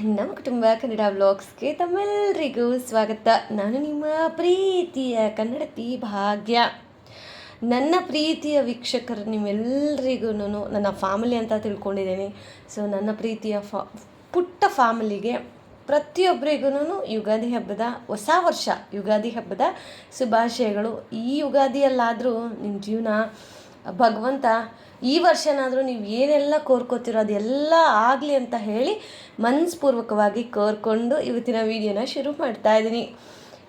ನಮ್ಮ ಕುಟುಂಬ ಕನ್ನಡ ವ್ಲಾಗ್ಸ್ಗೆ ತಮ್ಮೆಲ್ಲರಿಗೂ ಸ್ವಾಗತ. ನಾನು ನಿಮ್ಮ ಪ್ರೀತಿಯ ಕನ್ನಡತಿ ಭಾಗ್ಯ. ನನ್ನ ಪ್ರೀತಿಯ ವೀಕ್ಷಕರು ನಿಮ್ಮೆಲ್ಲರಿಗೂ ನನ್ನ ಫ್ಯಾಮಿಲಿ ಅಂತ ತಿಳ್ಕೊಂಡಿದ್ದೀನಿ. ಸೊ ನನ್ನ ಪ್ರೀತಿಯ ಪುಟ್ಟ ಫ್ಯಾಮಿಲಿಗೆ ಪ್ರತಿಯೊಬ್ಬರಿಗೂ ಯುಗಾದಿ ಹಬ್ಬದ ಹೊಸ ವರ್ಷ ಯುಗಾದಿ ಹಬ್ಬದ ಶುಭಾಶಯಗಳು. ಈ ಯುಗಾದಿಯಲ್ಲಾದರೂ ನಿಮ್ಮ ಜೀವನ ಭಗವಂತ ಈ ವರ್ಷನಾದರೂ ನೀವು ಏನೆಲ್ಲ ಕೋರ್ಕೋತಿರೋ ಅದೆಲ್ಲ ಆಗಲಿ ಅಂತ ಹೇಳಿ ಮನಸ್ಪೂರ್ವಕವಾಗಿ ಕೋರ್ಕೊಂಡು ಇವತ್ತಿನ ವೀಡಿಯೋನ ಶುರು ಮಾಡ್ತಾಯಿದ್ದೀನಿ.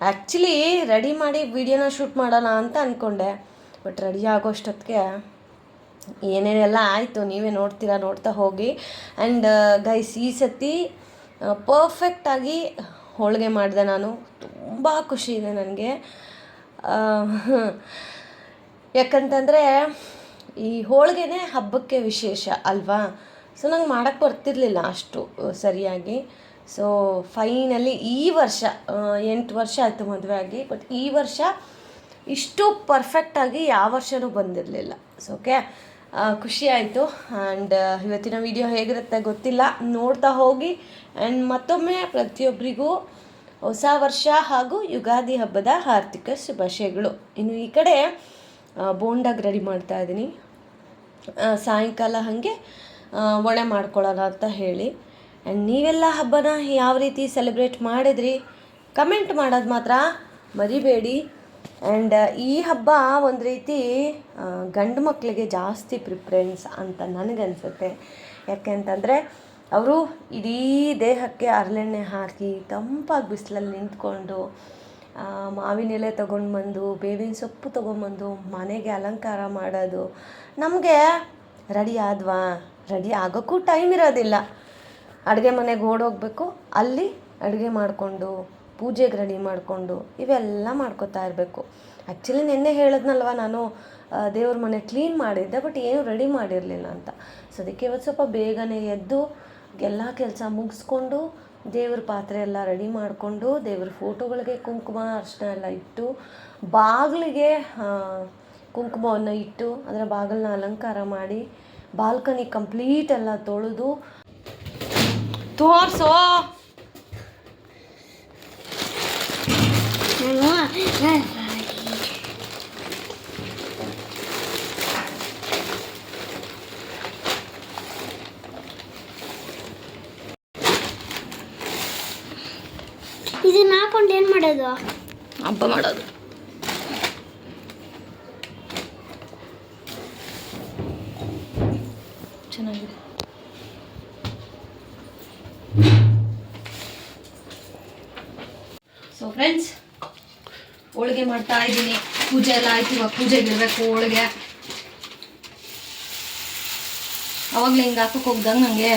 ಆ್ಯಕ್ಚುಲಿ ರೆಡಿ ಮಾಡಿ ವೀಡಿಯೋನ ಶೂಟ್ ಮಾಡೋಣ ಅಂತ ಅಂದ್ಕೊಂಡೆ, ಬಟ್ ರೆಡಿ ಆಗೋಷ್ಟೊತ್ತಿಗೆ ಏನೇನೆಲ್ಲ ಆಯಿತು ನೀವೇ ನೋಡ್ತಾ ಹೋಗಿ. ಆ್ಯಂಡ್ ಗೈಸ್, ಈ ಸತಿ ಪರ್ಫೆಕ್ಟಾಗಿ ಹೋಳಿಗೆ ಮಾಡಿದೆ ನಾನು. ತುಂಬ ಖುಷಿ ಇದೆ ನನಗೆ. ಯಾಕಂತಂದರೆ ಈ ಹೋಳಿಗೆನೇ ಹಬ್ಬಕ್ಕೆ ವಿಶೇಷ ಅಲ್ವಾ. ಸೊ ನಂಗೆ ಮಾಡೋಕ್ಕೆ ಬರ್ತಿರ್ಲಿಲ್ಲ ಅಷ್ಟು ಸರಿಯಾಗಿ. ಸೊ ಫೈನಲಿ ಈ ವರ್ಷ 8 ವರ್ಷ ಆಯಿತು ಮದುವೆ ಆಗಿ, ಬಟ್ ಈ ವರ್ಷ ಇಷ್ಟು ಪರ್ಫೆಕ್ಟಾಗಿ ಯಾವ ವರ್ಷವೂ ಬಂದಿರಲಿಲ್ಲ. ಸೊ ಓಕೆ, ಖುಷಿ ಆಯಿತು. ಆ್ಯಂಡ್ ಇವತ್ತಿನ ವಿಡಿಯೋ ಹೇಗಿರುತ್ತೆ ಗೊತ್ತಿಲ್ಲ, ನೋಡ್ತಾ ಹೋಗಿ. ಆ್ಯಂಡ್ ಮತ್ತೊಮ್ಮೆ ಪ್ರತಿಯೊಬ್ಬರಿಗೂ ಹೊಸ ವರ್ಷ ಹಾಗೂ ಯುಗಾದಿ ಹಬ್ಬದ ಆರ್ಥಿಕ ಶುಭಾಶಯಗಳು. ಇನ್ನು ಈ ಕಡೆ ಬೋಂಡಾಗಿ ರೆಡಿ ಮಾಡ್ತಾಯಿದ್ದೀನಿ. ಸಾಯಂಕಾಲ ಹಾಗೆ ಒಣೆ ಮಾಡ್ಕೊಳ್ಳೋಣ ಅಂತ ಹೇಳಿ. ಆ್ಯಂಡ್ ನೀವೆಲ್ಲ ಹಬ್ಬನ ಯಾವ ರೀತಿ ಸೆಲೆಬ್ರೇಟ್ ಮಾಡಿದ್ರಿ ಕಮೆಂಟ್ ಮಾಡೋದು ಮಾತ್ರ ಮರಿಬೇಡಿ. ಆ್ಯಂಡ್ ಈ ಹಬ್ಬ ಒಂದು ರೀತಿ ಗಂಡು ಮಕ್ಕಳಿಗೆ ಜಾಸ್ತಿ ಪ್ರಿಫರೆನ್ಸ್ ಅಂತ ನನಗನ್ಸುತ್ತೆ. ಯಾಕೆಂತಂದರೆ ಅವರು ಇಡೀ ದೇಹಕ್ಕೆ ಹರಳೆಣ್ಣೆ ಹಾಕಿ ತಂಪಾಗಿ ಬಿಸಿಲಲ್ಲಿ ನಿಂತ್ಕೊಂಡು ಮಾವಿನ ಎಲೆ ತೊಗೊಂಡು ಬಂದು ಬೇವಿನ ಸೊಪ್ಪು ತೊಗೊಂಬಂದು ಮನೆಗೆ ಅಲಂಕಾರ ಮಾಡೋದು. ನಮಗೆ ರೆಡಿ ಆಗೋಕ್ಕೂ ಟೈಮ್ ಇರೋದಿಲ್ಲ. ಅಡುಗೆ ಮನೆಗೆ ಓಡೋಗಬೇಕು, ಅಲ್ಲಿ ಅಡುಗೆ ಮಾಡಿಕೊಂಡು ಪೂಜೆಗೆ ರೆಡಿ ಮಾಡಿಕೊಂಡು ಇವೆಲ್ಲ ಮಾಡ್ಕೋತಾ ಇರಬೇಕು. ಆ್ಯಕ್ಚುಲಿ ನಿನ್ನೆ ಹೇಳಿದ್ನಲ್ವ ನಾನು ದೇವ್ರ ಮನೆ ಕ್ಲೀನ್ ಮಾಡಿದ್ದೆ, ಬಟ್ ಏನೂ ರೆಡಿ ಮಾಡಿರಲಿಲ್ಲ ಅಂತ. ಸೊ ಅದಕ್ಕೆ ಇವತ್ತು ಸ್ವಲ್ಪ ಬೇಗನೆ ಎದ್ದು ಎಲ್ಲ ಕೆಲಸ ಮುಗಿಸ್ಕೊಂಡು ದೇವ್ರ ಪಾತ್ರೆ ಎಲ್ಲ ರೆಡಿ ಮಾಡಿಕೊಂಡು ದೇವ್ರ ಫೋಟೋಗಳಿಗೆ ಕುಂಕುಮ ಅರಿಶಿನ ಎಲ್ಲ ಇಟ್ಟು ಬಾಗಿಲಿಗೆ ಕುಂಕುಮವನ್ನು ಇಟ್ಟು ಅದರ ಬಾಗಿಲನ್ನ ಅಲಂಕಾರ ಮಾಡಿ ಬಾಲ್ಕನಿ ಕಂಪ್ಲೀಟ್ ಎಲ್ಲ ತೊಳೆದು ತೋರಿಸೋ. ಇದನ್ನ ಹಾಕೊಂಡು ಏನು ಮಾಡೋದು? ಹಬ್ಬ ಮಾಡೋದು. ಚೆನ್ನಾಗಿದೆ. ಸೊ ಫ್ರೆಂಡ್ಸ್, ಹೋಳಿಗೆ ಮಾಡ್ತಾ ಇದ್ದೀನಿ. ಪೂಜೆ ಎಲ್ಲ ಆಯ್ತು. ಇವಾಗ ಪೂಜೆಗೆ ಇರಬೇಕು ಹೋಳಿಗೆ. ಅವಾಗಲೇ ಹಿಂಗೆ ಹಾಕಕ್ಕೆ ಹೋಗ್ದಂಗೆ ನನಗೆ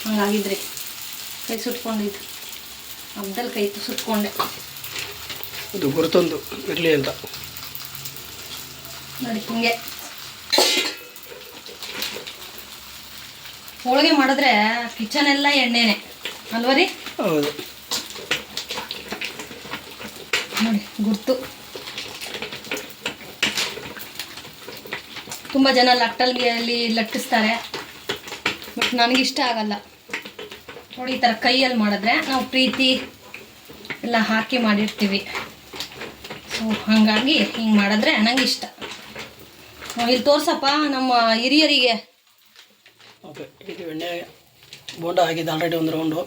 ಹಂಗಾಗಿದ್ರಿ ಕೈ ಸುಟ್ಕೊಂಡಿದ್ದು. ಹಬ್ಬದಲ್ಲಿ ಕೈ ಸುಟ್ಕೊಂಡೆ. ಅದು ಗುರುತೊಂದು ಇರಲಿ ಅಂತ ನೋಡಿ. ಹಿಂಗೆ ಹೋಳಿಗೆ ಮಾಡಿದ್ರೆ ಕಿಚನ್ ಎಲ್ಲ ಎಣ್ಣೆನೆ ಅಲ್ವ ರೀ? ಹೌದು. ನೋಡಿ ಗುರ್ತು. ತುಂಬ ಜನ ಲಟ್ಟಲ್ಲಿ ಲಟ್ಟಿಸ್ತಾರೆ, ಬಟ್ ನನಗಿಷ್ಟ ಆಗಲ್ಲ. ನೋಡಿ ಈ ಥರ ಕೈಯಲ್ಲಿ ಮಾಡಿದ್ರೆ ನಾವು ಪ್ರೀತಿ ಎಲ್ಲ ಹಾಕಿ ಮಾಡಿರ್ತೀವಿ. ಸೊ ಹಾಗಾಗಿ ಹಿಂಗೆ ಮಾಡಿದ್ರೆ ನನಗೆ ಇಷ್ಟ. ಇಲ್ಲಿ ತೋರ್ಸಪ್ಪ ನಮ್ಮ ಹಿರಿಯರಿಗೆ. ಓಕೆ, ಇದು ಎಣ್ಣೆ ಬೋಂಡ ಆಗಿದೆ ಆಲ್ರೆಡಿ ಒಂದು ರೌಂಡು.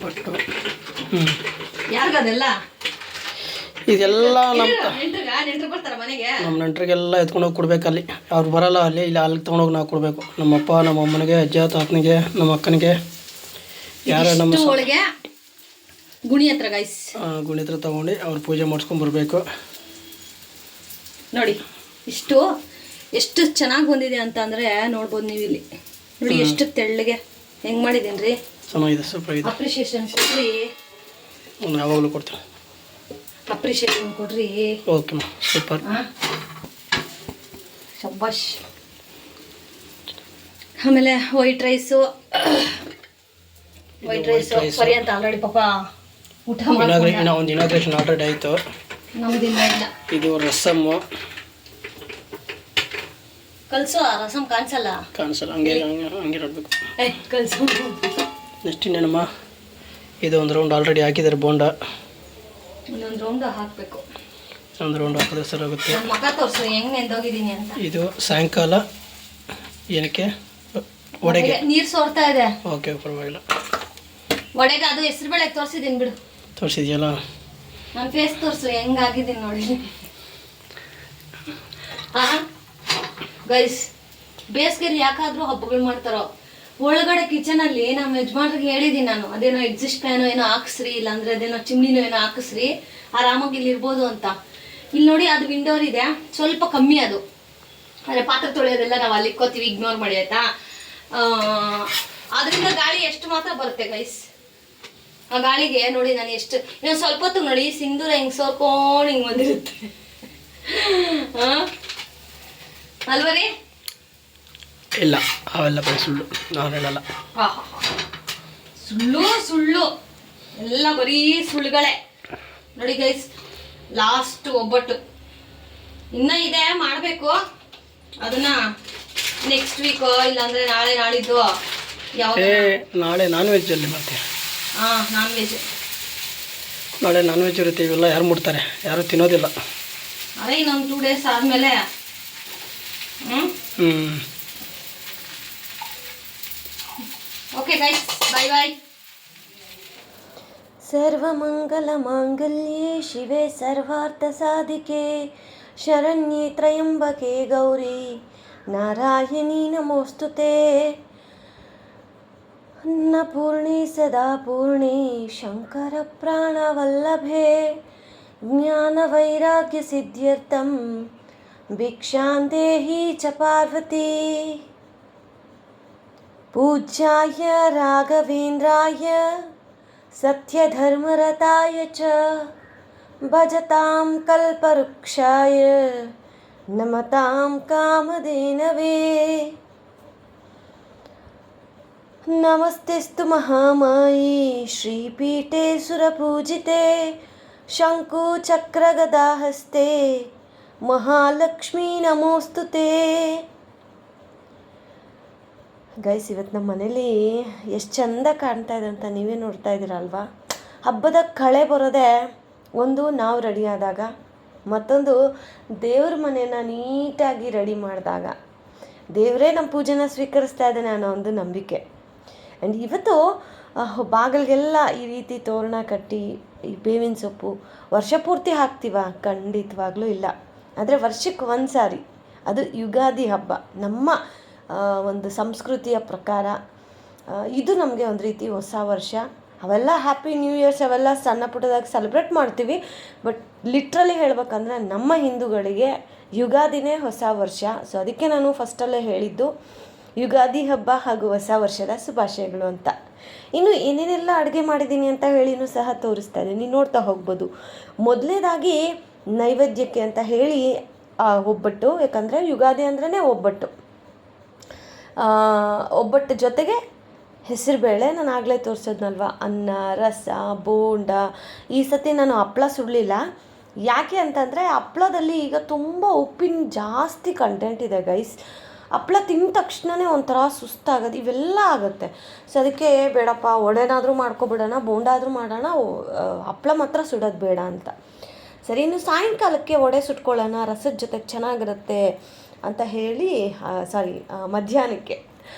ಬಟ್ಟು ಯಾರಿಗದೆಲ್ಲ ಇದೆಲ್ಲ ನೆಂಟ್ರು ಬರ್ತಾರೆ ಮನೆಗೆ. ನಮ್ಮ ನೆಂಟ್ರಿಗೆಲ್ಲ ಎತ್ಕೊಂಡೋಗಿ ಕೊಡಬೇಕಲ್ಲಿ. ಅವ್ರು ಬರಲ್ಲ ಅಲ್ಲಿ, ಇಲ್ಲಿ ಅಲ್ಲಿಗೆ ತೊಗೊಂಡೋಗಿ ನಾವು ಕೊಡಬೇಕು. ನಮ್ಮಪ್ಪ ನಮ್ಮ ಅಮ್ಮನಿಗೆ, ಅಜ್ಜ ತಾತನಿಗೆ, ನಮ್ಮ ಅಕ್ಕನಿಗೆ, ಯಾರು ನಮ್ಮ ಹೋಳಿಗೆ ಗುಣಿ ಹತ್ರ ಗೈಸ್, ಗುಣಿ ಹತ್ರ ತೊಗೊಂಡು ಅವ್ರು ಪೂಜೆ ಮಾಡಿಸ್ಕೊಂಡ್ಬರ್ಬೇಕು. ನೋಡಿ ಎಷ್ಟು ಚೆನ್ನಾಗಿ ಬಂದಿದೆ ಅಂತ ಅಂದರೆ ನೋಡ್ಬೋದು ನೀವು ಇಲ್ಲಿ. ನೋಡಿ ಎಷ್ಟು ತೆಳ್ಳಗೆ ಹೆಂಗೆ ಮಾಡಿದ್ದೀನಿ ರೀ. ಚೆನ್ನಾಗಿದೆ, ಸೂಪರ್ ಇದೆ. ಅಪ್ರಿಷಿಯೇಷನ್ ಕೊಡ್ರಿ. ಯಾವಾಗಲೂ ಕೊಡ್ತೀನಿ. ಅಪ್ರಿಷಿಯೇಷನ್ ಕೊಡ್ರಿ. ಓಕೆ ಮಾ, ಸೂಪರ್. ಶಬ್ಬಾಷ್. ಆಮೇಲೆ ವೈಟ್ ರೈಸು ಸರಿ ಅಂತ ಆಲ್ರೆಡಿ ಪಾಪ ಊಟ ಮಾಡಿ ಒಂದು ಇನಾಗ್ರೇಷನ್ ಆಲ್ರೆಡಿ ಆಯಿತು. ನಮ್ದಿಲ್ಲ ಇಲ್ಲ. ಇದು ರಸಮ್ಮು. ಕಲ್ಸೋ ರಸಮ್ ಕಾಣಿಸಲ್ಲ ಹಂಗೆ ನೋಡ್ಬೇಕು. ಕಲ್ಸು ನೆಕ್ಸ್ಟ್ ಇನ್ನೇನಮ್ಮ, ಇದು ಒಂದು ರೌಂಡ್ ಆಲ್ರೆಡಿ ಹಾಕಿದ್ದಾರೆ ಬೋಂಡ, ಇನ್ನೊಂದು ರೌಂಡ್ ಹಾಕಬೇಕು. ಒಂದು ರೌಂಡ್ ಹಾಕಿದ್ರೆ ಸರ್ ಆಗುತ್ತೆ. ಮಗ ತೋರಿಸು ಹೆಂಗೆ ನೆಂದೋಗಿದ್ದೀನಿ ಅಂತ. ಇದು ಸಾಯಂಕಾಲ ಏನಕ್ಕೆ ವಡೆಗೆ ನೀರು ಸೋರ್ತಾ ಇದೆ. ಓಕೆ, ಪರವಾಗಿಲ್ಲ. ವಡೆಗೆ ಅದು ಹೆಸರುಬೇಳೆ ತೋರಿಸಿದ್ದೀನಿ ಬಿಡು. ತೋರಿಸಿದ್ಯಲ್ಲ, ನನ್ನ ಫೇಸ್ ತೋರಿಸು ಹೆಂಗಾಗಿದ್ದೀನಿ ನೋಡಿ. ಹಾಂ ಗೈಸ್, ಬೇಸಿಗೆಯಲ್ಲಿ ಯಾಕಾದರೂ ಹಬ್ಬಗಳು ಮಾಡ್ತಾರೋ, ಒಳಗಡೆ ಕಿಚನಲ್ಲಿ ನಮ್ಮ ಯಜಮಾನ್ರಿಗೆ ಹೇಳಿದ್ದೀನಿ ನಾನು, ಅದೇನೋ ಎಕ್ಸಿಸ್ಟ್ ಫ್ಯಾನೋ ಏನೋ ಹಾಕಿಸ್ರಿ, ಇಲ್ಲಾಂದ್ರೆ ಅದೇನೋ ಚಿಮ್ನಿನೋ ಏನೋ ಹಾಕಿಸ್ರಿ, ಆರಾಮಾಗಿ ಇಲ್ಲಿ ಇರ್ಬೋದು ಅಂತ. ಇಲ್ಲಿ ನೋಡಿ, ಅದು ವಿಂಡೋರ್ ಇದೆ, ಸ್ವಲ್ಪ ಕಮ್ಮಿ ಅದು. ಅಂದರೆ ಪಾತ್ರೆ ತೊಳೆಯೋದೆಲ್ಲ ನಾವು ಅಲ್ಲಿ ಇಕ್ಕೋತೀವಿ, ಇಗ್ನೋರ್ ಮಾಡಿ ಆಯ್ತಾ. ಅದರಿಂದ ಗಾಳಿ ಎಷ್ಟು ಮಾತ್ರ ಬರುತ್ತೆ ಗೈಸ್. ಆ ಗಾಳಿಗೆ ನೋಡಿ ನಾನು ಎಷ್ಟು, ಇನ್ನೊಂದು ಸ್ವಲ್ಪ ಹೊತ್ತು ನೋಡಿ ಸಿಂಧೂರ ಹಿಂಗೆ ಸೋರ್ಕೊಂಡು ಹಿಂಗೆ ಬಂದಿರುತ್ತೆ. ಹಾಂ ಅಲ್ವ ರೀ? ಇಲ್ಲ, ಅವೆಲ್ಲ ಬರೀ ಸುಳ್ಳು, ನಾನು ಹೇಳಲ್ಲ. ಸುಳ್ಳು ಸುಳ್ಳು ಎಲ್ಲ ಬರೀ ಸುಳ್ಳುಗಳೇ. ನೋಡಿ ಗೈಸ್, ಲಾಸ್ಟ್ ಒಬ್ಬಟ್ಟು ಇನ್ನೂ ಇದೆ ಮಾಡಬೇಕು. ಅದನ್ನ ನೆಕ್ಸ್ಟ್ ವೀಕು ಇಲ್ಲಾಂದರೆ ನಾಳೆ ನಾಳಿದ್ದು ಯಾವುದು, ನಾಳೆ ನಾನ್ ವೆಜ್ಜಲ್ಲಿ ಮತ್ತೆ. ಹಾಂ, ನಾನ್ ವೆಜ್. ನಾಳೆ ನಾನ್ ವೆಜ್ ಇರುತ್ತೆ. ಇವೆಲ್ಲ ಯಾರು ಮುಡ್ತಾರೆ? ಯಾರು ತಿನ್ನೋದಿಲ್ಲ. ಅದೇ ಇನ್ನೊಂದು 2 days ಆದಮೇಲೆ. ಓಕೆ ಗೈಸ್, ಬಾಯ್ ಬಾಯ್. ಸರ್ವಮಂಗಲಮಾಂಗಲ್ಯೆ ಶಿವೆ ಸರ್ವಾರ್ಥಸಾಧಿಕೆ ಶರಣ್ಯೆ ತ್ರಯಂಬಕೆ ಗೌರಿ ನಾರಾಯಣಿ ನಮೋಸ್ತುತೆ. ಅನ್ನಪೂರ್ಣೆ ಸದಾ ಪೂರ್ಣೆ ಶಂಕರ ಪ್ರಾಣವಲ್ಲಭೆ ಜ್ಞಾನವೈರಾಗ್ಯ ಸಿದ್ಧ್ಯರ್ಥಂ ಭಿಕ್ಷಾಂ ದೇಹಿ ಚ ಪಾರ್ವತಿ. ಪೂಜ್ಯಾಯ ರಾಘವೇಂದ್ರಾಯ ಸತ್ಯಧರ್ಮರತಾಯ ಚ ಭಜತಾಂ ಕಲ್ಪವೃಕ್ಷಾಯ ನಮತಾಂ ಕಾಮಧೇನವೇ. ನಮಸ್ತೆಸ್ತು ಮಹಾಮಾಯಿ ಶ್ರೀಪೀಠೆ ಸುರಪೂಜಿತೆ ಶಂಕುಚಕ್ರಗದಾಹಸ್ತೆ ಮಹಾಲಕ್ಷ್ಮೀ ನಮೋಸ್ತುತೆ. ಗೈಸ್, ಇವತ್ತು ನಮ್ಮ ಮನೇಲಿ ಎಷ್ಟು ಚಂದ ಕಾಣ್ತಾ ಇದೆ ಅಂತ ನೀವೇ ನೋಡ್ತಾ ಇದ್ದೀರಲ್ವಾ. ಹಬ್ಬದ ಕಳೆ ಬರೋದೆ ಒಂದು ನಾವು ರೆಡಿ ಆದಾಗ, ಮತ್ತೊಂದು ದೇವ್ರ ಮನೇನ ನೀಟಾಗಿ ರೆಡಿ ಮಾಡಿದಾಗ ದೇವರೇ ನಮ್ಮ ಪೂಜೆನ ಸ್ವೀಕರಿಸ್ತಾ ಇದ್ದಾನೆ ಅನ್ನೋ ಒಂದು ನಂಬಿಕೆ. ಆ್ಯಂಡ್ ಇವತ್ತು ಬಾಗಿಲಿಗೆಲ್ಲ ಈ ರೀತಿ ತೋರಣ ಕಟ್ಟಿ ಈ ಬೇವಿನ ಸೊಪ್ಪು ವರ್ಷ ಪೂರ್ತಿ ಹಾಕ್ತೀವ? ಖಂಡಿತವಾಗ್ಲೂ ಇಲ್ಲ. ಆದರೆ ವರ್ಷಕ್ಕೆ ಒಂದು ಸಾರಿ, ಅದು ಯುಗಾದಿ ಹಬ್ಬ, ನಮ್ಮ ಒಂದು ಸಂಸ್ಕೃತಿಯ ಪ್ರಕಾರ ಇದು ನಮಗೆ ಒಂದು ರೀತಿ ಹೊಸ ವರ್ಷ. ಅವೆಲ್ಲ ಹ್ಯಾಪಿ ನ್ಯೂ ಇಯರ್ಸ್ ಅವೆಲ್ಲ ಸಣ್ಣ ಪುಟ್ಟದಾಗಿ ಸೆಲೆಬ್ರೇಟ್ ಮಾಡ್ತೀವಿ. ಬಟ್ ಲಿಟ್ರಲಿ ಹೇಳ್ಬೇಕಂದ್ರೆ ನಮ್ಮ ಹಿಂದೂಗಳಿಗೆ ಯುಗಾದಿನೇ ಹೊಸ ವರ್ಷ. ಸೊ ಅದಕ್ಕೆ ನಾನು ಫಸ್ಟಲ್ಲೇ ಹೇಳಿದ್ದು ಯುಗಾದಿ ಹಬ್ಬ ಹಾಗೂ ಹೊಸ ವರ್ಷದ ಶುಭಾಶಯಗಳು ಅಂತ. ಇನ್ನು ಏನೇನೆಲ್ಲ ಅಡುಗೆ ಮಾಡಿದ್ದೀನಿ ಅಂತ ಹೇಳಿನೂ ಸಹ ತೋರಿಸ್ತಾ ಇದ್ದೀನಿ, ನೋಡ್ತಾ ಹೋಗ್ಬೋದು. ಮೊದಲನೇದಾಗಿ ನೈವೇದ್ಯಕ್ಕೆ ಅಂತ ಹೇಳಿ ಒಬ್ಬಟ್ಟು, ಯಾಕಂದರೆ ಯುಗಾದಿ ಅಂದ್ರೇ ಒಬ್ಬಟ್ಟು. ಒಬ್ಬಟ್ಟು ಜೊತೆಗೆ ಹೆಸರುಬೇಳೆ, ನಾನು ಆಗಲೇ ತೋರಿಸೋದ್ನಲ್ವ, ಅನ್ನ, ರಸ, ಬೋಂಡ. ಈ ಸತಿ ನಾನು ಹಪ್ಪಳ ಸುಡಲಿಲ್ಲ. ಯಾಕೆ ಅಂತಂದರೆ ಹಪ್ಪಳದಲ್ಲಿ ಈಗ ತುಂಬ ಉಪ್ಪಿನ ಜಾಸ್ತಿ ಕಂಟೆಂಟ್ ಇದೆ ಗೈಸ್. ಹಪ್ಪಳ ತಿಂದ ತಕ್ಷಣವೇ ಒಂಥರ ಸುಸ್ತಾಗೋದು, ಇವೆಲ್ಲ ಆಗುತ್ತೆ. ಸೊ ಅದಕ್ಕೆ ಬೇಡಪ್ಪ, ವಡೆನಾದರೂ ಮಾಡ್ಕೊಬಿಡೋಣ, ಬೋಂಡ ಆದರೂ ಮಾಡೋಣ, ಹಪ್ಪಳ ಮಾತ್ರ ಸುಡೋದು ಬೇಡ ಅಂತ. ಸರಿ, ಇನ್ನು ಸಾಯಂಕಾಲಕ್ಕೆ ವಡೆ ಸುಟ್ಕೊಳ್ಳೋಣ, ರಸದ ಜೊತೆಗೆ ಚೆನ್ನಾಗಿರುತ್ತೆ ಅಂತ ಹೇಳಿ ಮಧ್ಯಾಹ್ನಕ್ಕೆ.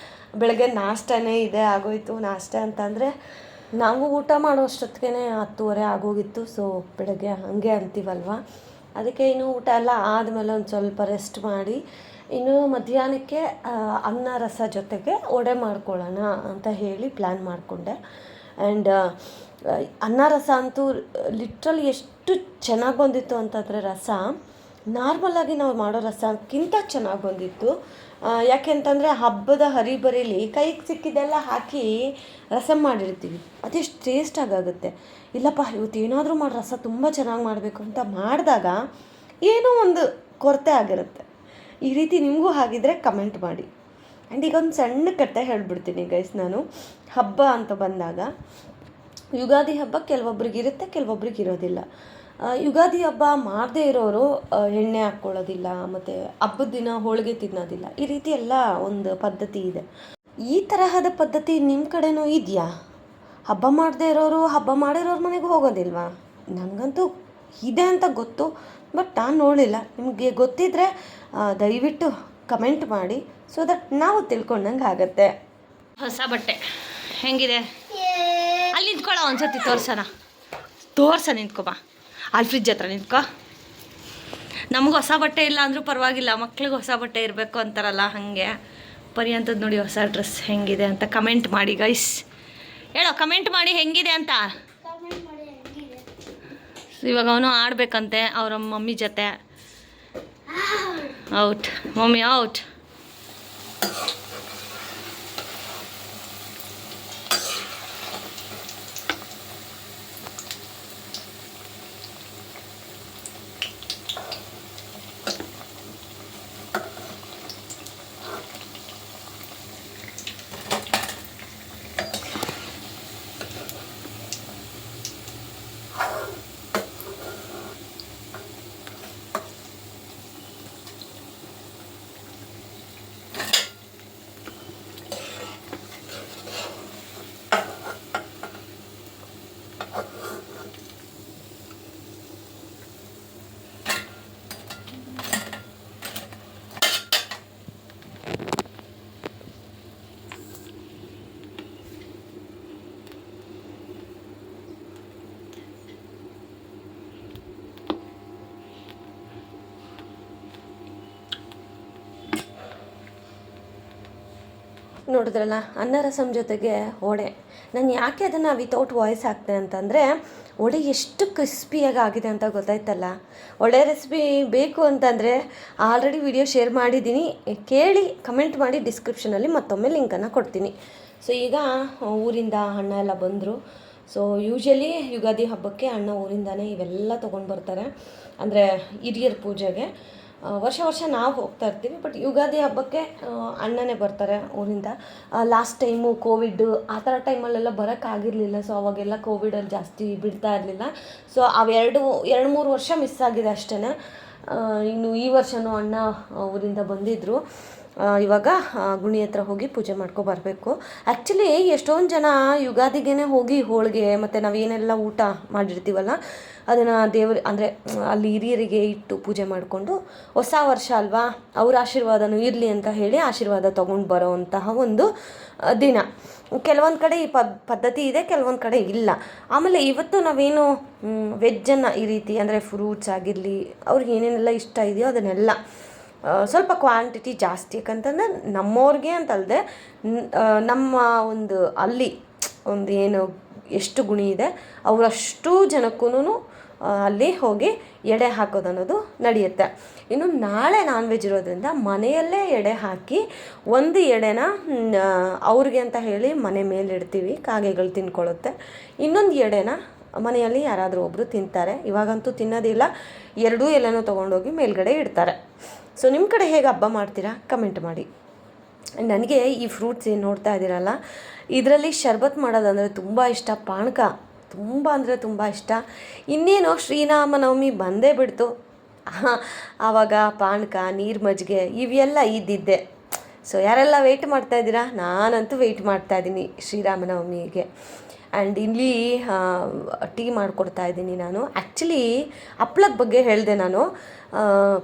ಬೆಳಗ್ಗೆ ನಾಷ್ಟನೇ ಇದೆ ಆಗೋಯಿತು. ನಾಷ್ಟ ಅಂತಂದರೆ ನಾವು ಊಟ ಮಾಡೋ ಅಷ್ಟೊತ್ತಿಗೆ 10:30 ಆಗೋಗಿತ್ತು. ಸೊ ಬೆಳಗ್ಗೆ ಹಾಗೆ ಅಂತೀವಲ್ವ, ಅದಕ್ಕೆ ಇನ್ನು ಊಟ ಎಲ್ಲ ಆದಮೇಲೆ ಒಂದು ಸ್ವಲ್ಪ ರೆಸ್ಟ್ ಮಾಡಿ ಇನ್ನು ಮಧ್ಯಾಹ್ನಕ್ಕೆ ಅನ್ನ ರಸ ಜೊತೆಗೆ ವಡೆ ಮಾಡ್ಕೊಳ್ಳೋಣ ಅಂತ ಹೇಳಿ ಪ್ಲ್ಯಾನ್ ಮಾಡಿಕೊಂಡೆ. ಆ್ಯಂಡ್ ಅನ್ನ ರಸ ಅಂತೂ ಲಿಟ್ರಲಿ ಎಷ್ಟು ಚೆನ್ನಾಗಿ ಬಂದಿತ್ತು ಅಂತಂದರೆ, ರಸ ನಾರ್ಮಲಾಗಿ ನಾವು ಮಾಡೋ ರಸಕ್ಕಿಂತ ಚೆನ್ನಾಗಿ ಬಂದಿತ್ತು. ಯಾಕೆ ಅಂತಂದರೆ ಹಬ್ಬದ ಹರಿಬರಿಲಿ ಕೈಗೆ ಸಿಕ್ಕಿದ್ದೆಲ್ಲ ಹಾಕಿ ರಸಮ್ ಮಾಡಿರ್ತೀವಿ, ಅದೆಷ್ಟು ಟೇಸ್ಟಾಗುತ್ತೆ. ಇಲ್ಲಪ್ಪ ಇವತ್ತು ಏನಾದರೂ ಮಾಡಿ ರಸ ತುಂಬ ಚೆನ್ನಾಗಿ ಮಾಡಬೇಕು ಅಂತ ಮಾಡಿದಾಗ ಏನೋ ಒಂದು ಕೊರತೆ ಆಗಿರುತ್ತೆ. ಈ ರೀತಿ ನಿಮಗೂ ಹಾಗಿದ್ರೆ ಕಮೆಂಟ್ ಮಾಡಿ. ಆ್ಯಂಡ್ ಈಗ ಒಂದು ಸಣ್ಣ ಕತೆ ಹೇಳ್ಬಿಡ್ತೀನಿ ಗೈಸ್. ನಾನು ಹಬ್ಬ ಅಂತ ಬಂದಾಗ ಯುಗಾದಿ ಹಬ್ಬ ಕೆಲವೊಬ್ರಿಗೆ ಇರುತ್ತೆ, ಕೆಲವೊಬ್ರಿಗೆ ಇರೋದಿಲ್ಲ. ಯುಗಾದಿ ಹಬ್ಬ ಮಾಡದೇ ಇರೋರು ಎಣ್ಣೆ ಹಾಕ್ಕೊಳ್ಳೋದಿಲ್ಲ, ಮತ್ತು ಹಬ್ಬದ ದಿನ ಹೋಳಿಗೆ ತಿನ್ನೋದಿಲ್ಲ. ಈ ರೀತಿ ಎಲ್ಲ ಒಂದು ಪದ್ಧತಿ ಇದೆ. ಈ ತರಹದ ಪದ್ಧತಿ ನಿಮ್ಮ ಕಡೆನೂ ಇದೆಯಾ? ಹಬ್ಬ ಮಾಡದೇ ಇರೋರು ಹಬ್ಬ ಮಾಡಿರೋರ ಮನೆಗೆ ಹೋಗೋದಿಲ್ವಾ? ನನಗಂತೂ ಇದೆ ಅಂತ ಗೊತ್ತು, ಬಟ್ ನಾನು ನೋಡಲಿಲ್ಲ. ನಿಮಗೆ ಗೊತ್ತಿದ್ದರೆ ದಯವಿಟ್ಟು ಕಮೆಂಟ್ ಮಾಡಿ, ಸೊ ದಟ್ ನಾವು ತಿಳ್ಕೊಂಡಂಗೆ ಆಗುತ್ತೆ. ಹೊಸ ಬಟ್ಟೆ ಹೆಂಗಿದೆ? ಅಲ್ಲಿ ನಿಂತ್ಕೊಳ್ಳೋ ಒಂದ್ಸತಿ ತೋರ್ಸ ನಿಂತ್ಕೊಬಾ. ಅಲ್ಲಿ ಫ್ರಿಜ್ ಹತ್ರ ನಿಂತ್ಕೊ. ನಮ್ಗೆ ಹೊಸ ಬಟ್ಟೆ ಇಲ್ಲ ಅಂದರೂ ಪರವಾಗಿಲ್ಲ, ಮಕ್ಳಿಗೆ ಹೊಸ ಬಟ್ಟೆ ಇರಬೇಕು ಅಂತಾರಲ್ಲ, ಹಾಗೆ ಪರ್ಯಂತದ್ದು ನೋಡಿ ಹೊಸ ಡ್ರೆಸ್ ಹೆಂಗಿದೆ ಅಂತ ಕಮೆಂಟ್ ಮಾಡಿ ಗೈಸ್. ಹೇಳೋ, ಕಮೆಂಟ್ ಮಾಡಿ ಹೆಂಗಿದೆ ಅಂತ. ಇವಾಗ ಅವನು ಆಡಬೇಕಂತೆ ಅವರ ಮಮ್ಮಿ ಜೊತೆ. Out mummy out. ನೋಡಿದ್ರಲ್ಲ, ಅನ್ನ ರಸಮ್ ಜೊತೆಗೆ ವಡೆ. ನಾನು ಯಾಕೆ ಅದನ್ನು ವಿತೌಟ್ ವಾಯ್ಸ್ ಹಾಕ್ತೆ ಅಂತಂದರೆ, ವಡೆ ಎಷ್ಟು ಕ್ರಿಸ್ಪಿಯಾಗಿ ಆಗಿದೆ ಅಂತ ಗೊತ್ತಾಯ್ತಲ್ಲ. ಒಳ್ಳೆ ರೆಸಿಪಿ ಬೇಕು ಅಂತಂದರೆ ಆಲ್ರೆಡಿ ವಿಡಿಯೋ ಶೇರ್ ಮಾಡಿದ್ದೀನಿ, ಕೇಳಿ ಕಮೆಂಟ್ ಮಾಡಿ. ಡಿಸ್ಕ್ರಿಪ್ಷನಲ್ಲಿ ಮತ್ತೊಮ್ಮೆ ಲಿಂಕನ್ನು ಕೊಡ್ತೀನಿ. ಸೊ ಈಗ ಊರಿಂದ ಅಣ್ಣ ಎಲ್ಲ ಬಂದರು. ಸೊ ಯೂಶ್ವಲಿ ಯುಗಾದಿ ಹಬ್ಬಕ್ಕೆ ಅಣ್ಣ ಊರಿಂದನೇ ಇವೆಲ್ಲ ತೊಗೊಂಡು ಬರ್ತಾರೆ, ಅಂದರೆ ಹಿರಿಯರ ಪೂಜೆಗೆ. ವರ್ಷ ನಾವು ಹೋಗ್ತಾ ಇರ್ತೀವಿ, ಬಟ್ ಯುಗಾದಿ ಹಬ್ಬಕ್ಕೆ ಅಣ್ಣನೇ ಬರ್ತಾರೆ ಊರಿಂದ. ಲಾಸ್ಟ್ ಟೈಮು ಕೋವಿಡ್ ಆ ಥರ ಟೈಮಲ್ಲೆಲ್ಲ ಬರೋಕ್ಕಾಗಿರಲಿಲ್ಲ. ಸೊ ಅವಾಗೆಲ್ಲ ಕೋವಿಡಲ್ಲಿ ಜಾಸ್ತಿ ಬಿಡ್ತಾ ಇರಲಿಲ್ಲ. ಸೊ ಅವೆರಡು 2-3 ವರ್ಷ ಮಿಸ್ ಆಗಿದೆ ಅಷ್ಟೇ. ಇನ್ನು ಈ ವರ್ಷವೂ ಅಣ್ಣ ಊರಿಂದ ಬಂದಿದ್ದರು. ಇವಾಗ ಗುಣಿ ಹತ್ರ ಹೋಗಿ ಪೂಜೆ ಮಾಡ್ಕೊಬರ್ಬೇಕು. ಆ್ಯಕ್ಚುಲಿ ಎಷ್ಟೊಂದು ಜನ ಯುಗಾದಿಗೇ ಹೋಗಿ ಹೋಳಿಗೆ ಮತ್ತು ನಾವೇನೆಲ್ಲ ಊಟ ಮಾಡಿರ್ತೀವಲ್ಲ ಅದನ್ನು ದೇವ್ರ ಅಂದರೆ ಅಲ್ಲಿ ಹಿರಿಯರಿಗೆ ಇಟ್ಟು ಪೂಜೆ ಮಾಡಿಕೊಂಡು, ಹೊಸ ವರ್ಷ ಅಲ್ವಾ, ಅವ್ರ ಆಶೀರ್ವಾದನೂ ಇರಲಿ ಅಂತ ಹೇಳಿ ಆಶೀರ್ವಾದ ತೊಗೊಂಡು ಬರೋವಂತಹ ಒಂದು ದಿನ. ಕೆಲವೊಂದು ಕಡೆ ಈ ಪದ್ಧತಿ ಇದೆ, ಕೆಲವೊಂದು ಕಡೆ ಇಲ್ಲ. ಆಮೇಲೆ ಇವತ್ತು ನಾವೇನು ವೆಜ್ಜನ್ನು ಈ ರೀತಿ ಅಂದರೆ ಫ್ರೂಟ್ಸ್ ಆಗಿರಲಿ, ಅವ್ರಿಗೆ ಏನೇನೆಲ್ಲ ಇಷ್ಟ ಇದೆಯೋ ಅದನ್ನೆಲ್ಲ ಸ್ವಲ್ಪ ಕ್ವಾಂಟಿಟಿ ಜಾಸ್ತಿ. ಯಾಕಂತಂದರೆ ನಮ್ಮವ್ರಿಗೆ ಅಂತಲ್ಲದೆ ನಮ್ಮ ಒಂದು ಅಲ್ಲಿ ಒಂದು ಏನು ಎಷ್ಟು ಗುಣಿ ಇದೆ ಅವರಷ್ಟು ಜನಕ್ಕೂ ಅಲ್ಲಿ ಹೋಗಿ ಎಡೆ ಹಾಕೋದು ಅನ್ನೋದು ನಡೆಯುತ್ತೆ. ಇನ್ನು ನಾಳೆ ನಾನ್ ವೆಜ್ ಇರೋದ್ರಿಂದ ಮನೆಯಲ್ಲೇ ಎಡೆ ಹಾಕಿ ಒಂದು ಎಡೆನ ಅವ್ರಿಗೆ ಅಂತ ಹೇಳಿ ಮನೆ ಮೇಲೆ ಇಡ್ತೀವಿ, ಕಾಗೆಗಳು ತಿನ್ಕೊಳ್ಳುತ್ತೆ. ಇನ್ನೊಂದು ಎಡೆನ ಮನೆಯಲ್ಲಿ ಯಾರಾದರೂ ಒಬ್ಬರು ತಿಂತಾರೆ. ಇವಾಗಂತೂ ತಿನ್ನೋದಿಲ್ಲ, ಎರಡೂ ಎಲೆನೂ ತೊಗೊಂಡೋಗಿ ಮೇಲ್ಗಡೆ ಇಡ್ತಾರೆ. ಸೊ ನಿಮ್ಮ ಕಡೆ ಹೇಗೆ ಹಬ್ಬ ಮಾಡ್ತೀರಾ ಕಮೆಂಟ್ ಮಾಡಿ. ನನಗೆ ಈ ಫ್ರೂಟ್ಸ್ ಏನು ನೋಡ್ತಾ ಇದ್ದೀರಲ್ಲ, ಇದರಲ್ಲಿ ಶರ್ಬತ್ ಮಾಡೋದಂದರೆ ತುಂಬ ಇಷ್ಟ. ಪಾನಕ ತುಂಬ ಅಂದರೆ ತುಂಬ ಇಷ್ಟ. ಇನ್ನೇನು ಶ್ರೀರಾಮನವಮಿ ಬಂದೇ ಬಿಡ್ತು, ಆವಾಗ ಪಾನಕ, ನೀರು ಮಜ್ಜಿಗೆ ಇವೆಲ್ಲ ಇದ್ದಿದ್ದೆ. ಸೊ ಯಾರೆಲ್ಲ ವೆಯ್ಟ್ ಮಾಡ್ತಾಯಿದ್ದೀರಾ? ನಾನಂತೂ ವೆಯ್ಟ್ ಮಾಡ್ತಾಯಿದ್ದೀನಿ ಶ್ರೀರಾಮನವಮಿಗೆ. ಆ್ಯಂಡ್ ಇಲ್ಲಿ ಟೀ ಮಾಡಿಕೊಡ್ತಾ ಇದ್ದೀನಿ ನಾನು. ಆ್ಯಕ್ಚುಲಿ ಹಪ್ಳದ ಬಗ್ಗೆ ಹೇಳಿದೆ ನಾನು.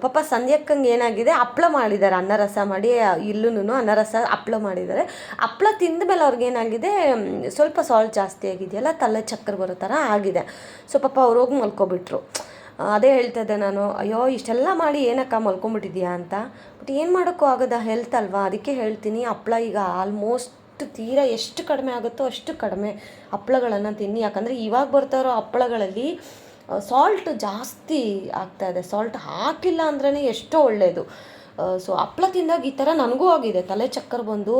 ಪಾಪ ಸಂಧ್ಯಕ್ಕಂಗೆ ಏನಾಗಿದೆ, ಹಪ್ಳ ಮಾಡಿದ್ದಾರೆ, ಅನ್ನ ರಸ ಮಾಡಿ, ಇಲ್ಲೂ ಅನ್ನ ರಸ ಹಪ್ಳ ಮಾಡಿದ್ದಾರೆ. ಹಪ್ಳ ತಿಂದ ಮೇಲೆ ಅವ್ರಿಗೇನಾಗಿದೆ, ಸ್ವಲ್ಪ ಸಾಲ್ಟ್ ಜಾಸ್ತಿ ಆಗಿದೆಯಲ್ಲ, ತಲೆ ಚಕ್ಕರ್ ಬರೋ ಥರ ಆಗಿದೆ. ಸೊ ಪಾಪ ಅವ್ರು ಹೋಗಿ ಮಲ್ಕೊಬಿಟ್ರು. ಅದೇ ಹೇಳ್ತಾ ಇದ್ದೆ ನಾನು, ಅಯ್ಯೋ ಇಷ್ಟೆಲ್ಲ ಮಾಡಿ ಏನಕ್ಕ ಮಲ್ಕೊಂಬಿಟ್ಟಿದ್ಯಾ ಅಂತ. ಬಟ್ ಏನು ಮಾಡೋಕ್ಕೂ ಆಗೋದ, ಹೆಲ್ತ್ ಅಲ್ವಾ, ಅದಕ್ಕೆ ಹೇಳ್ತೀನಿ. ಹಪ್ಳ ಈಗ ಆಲ್ಮೋಸ್ಟ್ ತೀರಾ ಎಷ್ಟು ಕಡಿಮೆ ಆಗುತ್ತೋ ಅಷ್ಟು ಕಡಿಮೆ ಹಪ್ಪಳಗಳನ್ನು ತಿನ್ನಿ. ಯಾಕಂದರೆ ಇವಾಗ ಬರ್ತಾ ಇರೋ ಹಪ್ಪಳಗಳಲ್ಲಿ ಸಾಲ್ಟ್ ಜಾಸ್ತಿ ಆಗ್ತಾಯಿದೆ. ಸಾಲ್ಟ್ ಹಾಕಿಲ್ಲ ಅಂದ್ರೇ ಎಷ್ಟೋ ಒಳ್ಳೆಯದು. ಸೊ ಹಪ್ಪಳ ತಿಂದಾಗ ಈ ಥರ ನನಗೂ ಆಗಿದೆ, ತಲೆ ಚಕ್ಕರ್ ಬಂದು